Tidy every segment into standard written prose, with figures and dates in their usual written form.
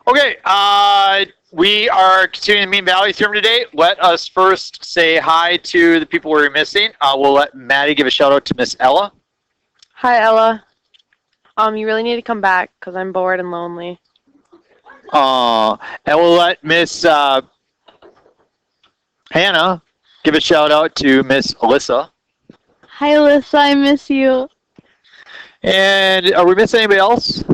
Okay, we are continuing the mean value theorem today. Let us first say hi to the people we're missing. We'll let Maddie give a shout out to Miss Ella. Hi, Ella. You really need to come back because I'm bored and lonely. And we'll let Miss Hannah give a shout out to Miss Alyssa. Hi, Alyssa. I miss you. And are we missing anybody else?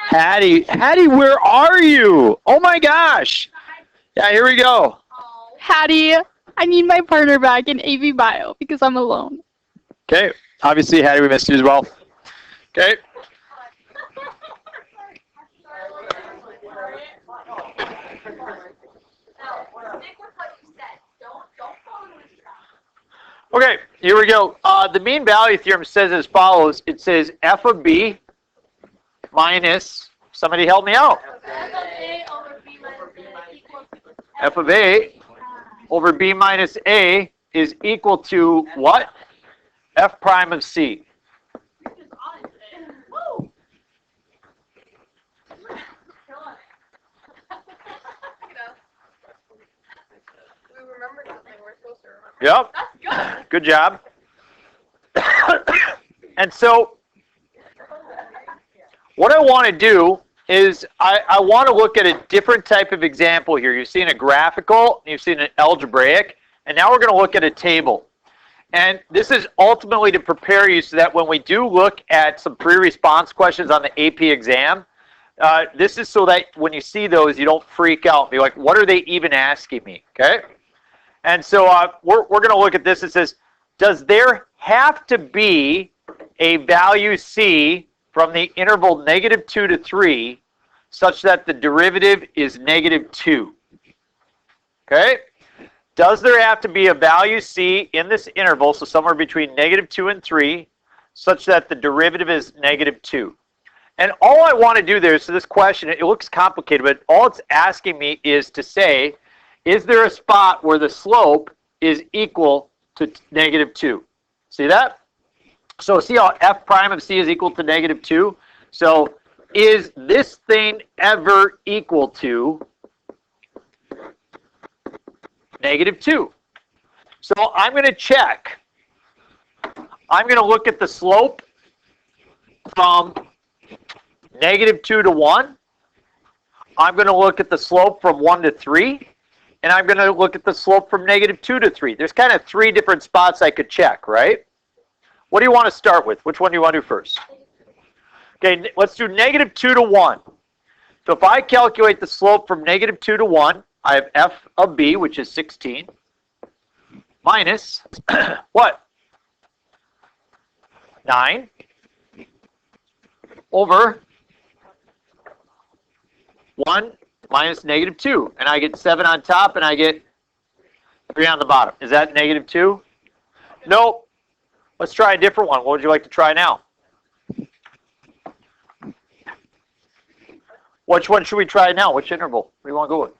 Hattie, where are you? Oh my gosh. Yeah, here we go. Hattie, I need my partner back in AV Bio because I'm alone. Okay, obviously, Hattie, we missed you as well. Okay. Okay, here we go. The mean value theorem says as follows. It says f of b minus, somebody help me out. F of a over b minus a is equal to what? F prime of c. Yep. Good job. And so what I want to do is I want to look at a different type of example here. You've seen a graphical, you've seen an algebraic, and now we're going to look at a table. And this is ultimately to prepare you so that when we do look at some pre-response questions on the AP exam, this is so that when you see those, you don't freak out and be like, what are they even asking me? Okay? And so we're going to look at this. It says, does there have to be a value c from the interval -2 to 3 such that the derivative is -2? Okay? Does there have to be a value c in this interval, so somewhere between -2 and 3, such that the derivative is -2? And all I want to do there, so this question, it looks complicated, but all it's asking me is to say, is there a spot where the slope is equal to -2? See that? So see how f prime of c is equal to -2? So is this thing ever equal to -2? So I'm going to check. I'm going to look at the slope from -2 to 1. I'm going to look at the slope from 1 to 3. And I'm going to look at the slope from -2 to 3. There's kind of 3 different spots I could check, right? What do you want to start with? Which one do you want to do first? Okay, let's do -2 to 1. So if I calculate the slope from -2 to 1, I have f of b, which is 16, minus what? 9 over 1 minus -2. And I get 7 on top, and I get 3 on the bottom. Is that -2? Nope. Let's try a different one. What would you like to try now? Which one should we try now? Which interval? What do you want to go with?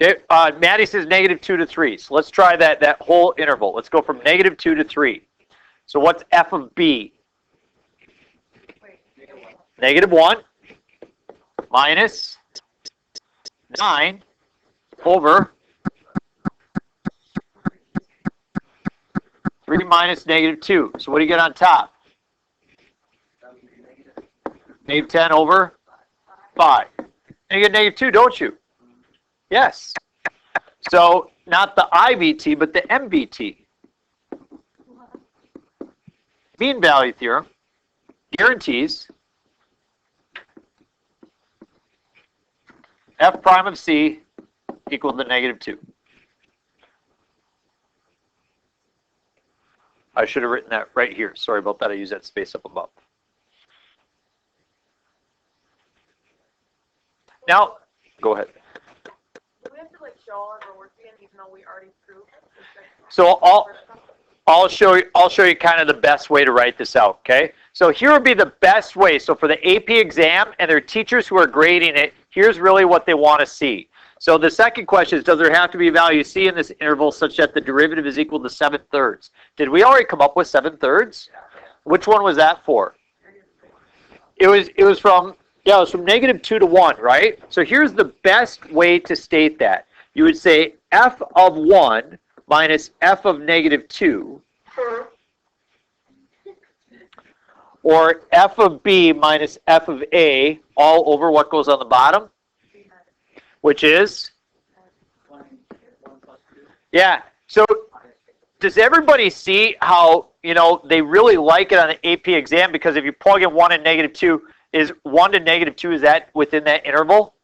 Okay, Maddie says -2 to 3. So let's try that whole interval. Let's go from -2 to 3. So what's f of b? -1 minus 9 over 3 minus -2. So what do you get on top? -10 over 5. And you get -2, don't you? Yes. So not the IVT, but the MVT. Mean value theorem guarantees f prime of c equal to -2. I should have written that right here. Sorry about that. I used that space up above. Now, go ahead. Do we have to like show all of our work again, even though we already proved? So I'll show you kind of the best way to write this out. Okay. So here would be the best way. So for the AP exam and their teachers who are grading it, here's really what they want to see. So the second question is, does there have to be a value c in this interval such that the derivative is equal to 7/3? Did we already come up with 7/3? Which one was that for? It was from -2 to 1, right? So here's the best way to state that. You would say f of 1 minus f of -2, or f of b minus f of a, all over what goes on the bottom, which is, yeah. So does everybody see how, they really like it on an AP exam? Because if you plug in 1 and -2, is 1 to -2, is that within that interval?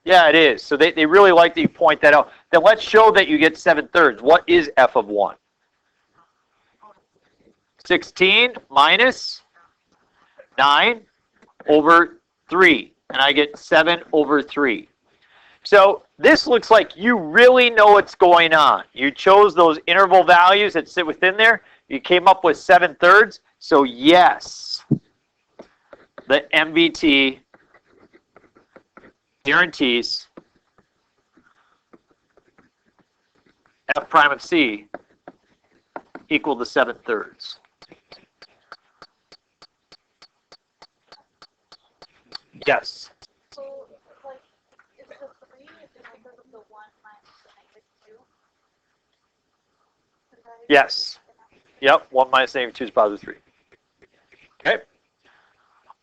Yeah, it is. So they really like that you point that out. Then let's show that you get 7/3. What is f of 1? 16 minus 9 over 3. And I get 7/3. So this looks like you really know what's going on. You chose those interval values that sit within there. You came up with 7/3. So yes, the MVT guarantees f prime of c equal to 7/3. Yes. So, like, is the 3 is just because of the 1 minus the -2? Yes. Yep. 1 minus -2 is positive 3. Okay.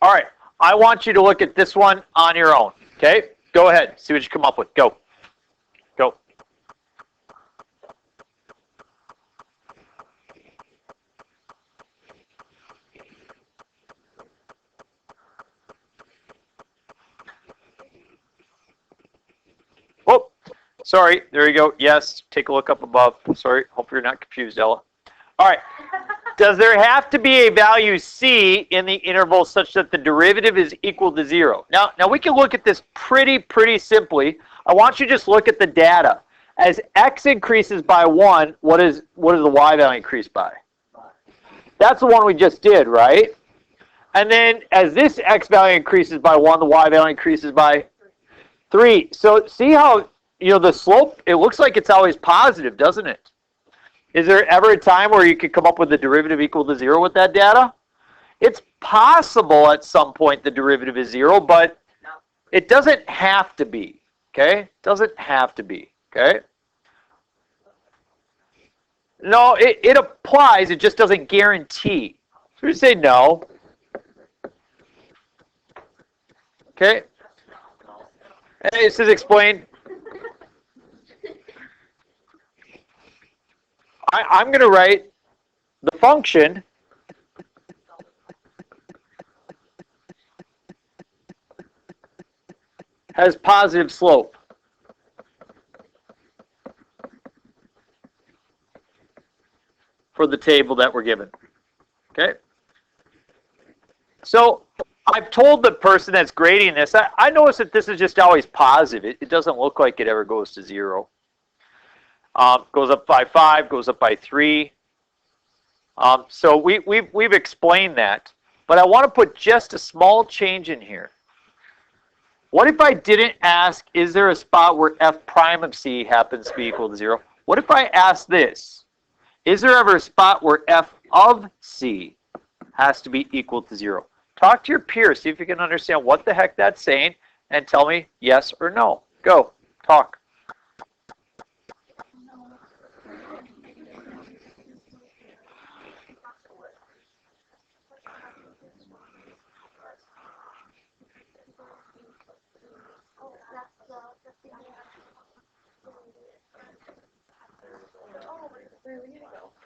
All right. I want you to look at this one on your own. Okay. Go ahead. See what you come up with. Go. Go. Oh, sorry. There you go. Yes. Take a look up above. Sorry. Hope you're not confused, Ella. All right. Does there have to be a value c in the interval such that the derivative is equal to 0? Now we can look at this pretty simply. I want you to just look at the data. As x increases by 1, what does the y value increase by? That's the one we just did, right? And then as this x value increases by 1, the y value increases by 3. So see how, the slope, it looks like it's always positive, doesn't it? Is there ever a time where you could come up with the derivative equal to 0 with that data? It's possible at some point the derivative is 0, but it doesn't have to be. Okay? Doesn't have to be. Okay? No, it applies. It just doesn't guarantee. So we say no. Okay? Hey, this is explained. I'm going to write the function has positive slope. For the table that we're given. Okay? So I've told the person that's grading this, I notice that this is just always positive. It doesn't look like it ever goes to 0. Goes up by 5, goes up by 3. So we've explained that. But I want to put just a small change in here. What if I didn't ask, is there a spot where f prime of c happens to be equal to 0? What if I ask this? Is there ever a spot where f of c has to be equal to 0? Talk to your peers. See if you can understand what the heck that's saying. And tell me yes or no. Go. Talk.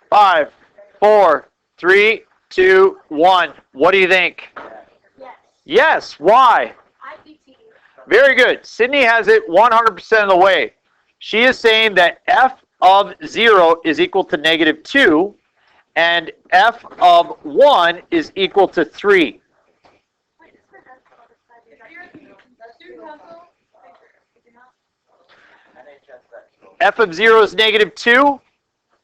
Five, 4, 3, 2, 1. What do you think? Yes. Yes. Why? IPT. Very good. Sydney has it 100% of the way. She is saying that f of 0 is equal to -2, and f of 1 is equal to 3. F of 0 is -2.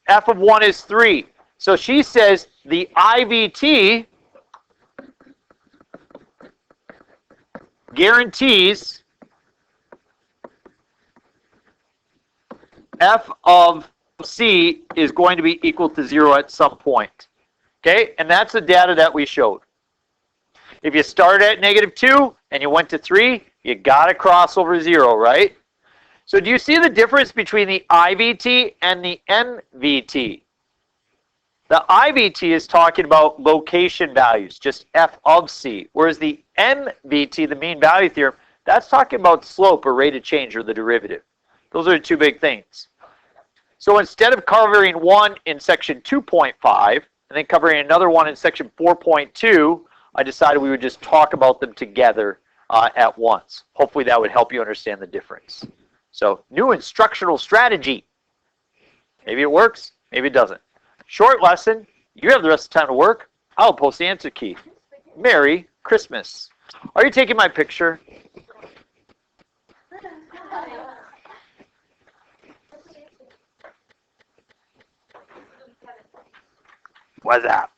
F of 1 is 3. So she says the IVT guarantees f of c is going to be equal to 0 at some point. Okay? And that's the data that we showed. If you started at -2 and you went to 3, you got to cross over 0, right? So do you see the difference between the IVT and the NVT? The IVT is talking about location values, just f of c, whereas the NVT, the mean value theorem, that's talking about slope or rate of change or the derivative. Those are the two big things. So instead of covering one in section 2.5 and then covering another one in section 4.2, I decided we would just talk about them together at once. Hopefully that would help you understand the difference. So new instructional strategy. Maybe it works, maybe it doesn't. Short lesson. You have the rest of the time to work. I'll post the answer key. Merry Christmas. Are you taking my picture? What's up?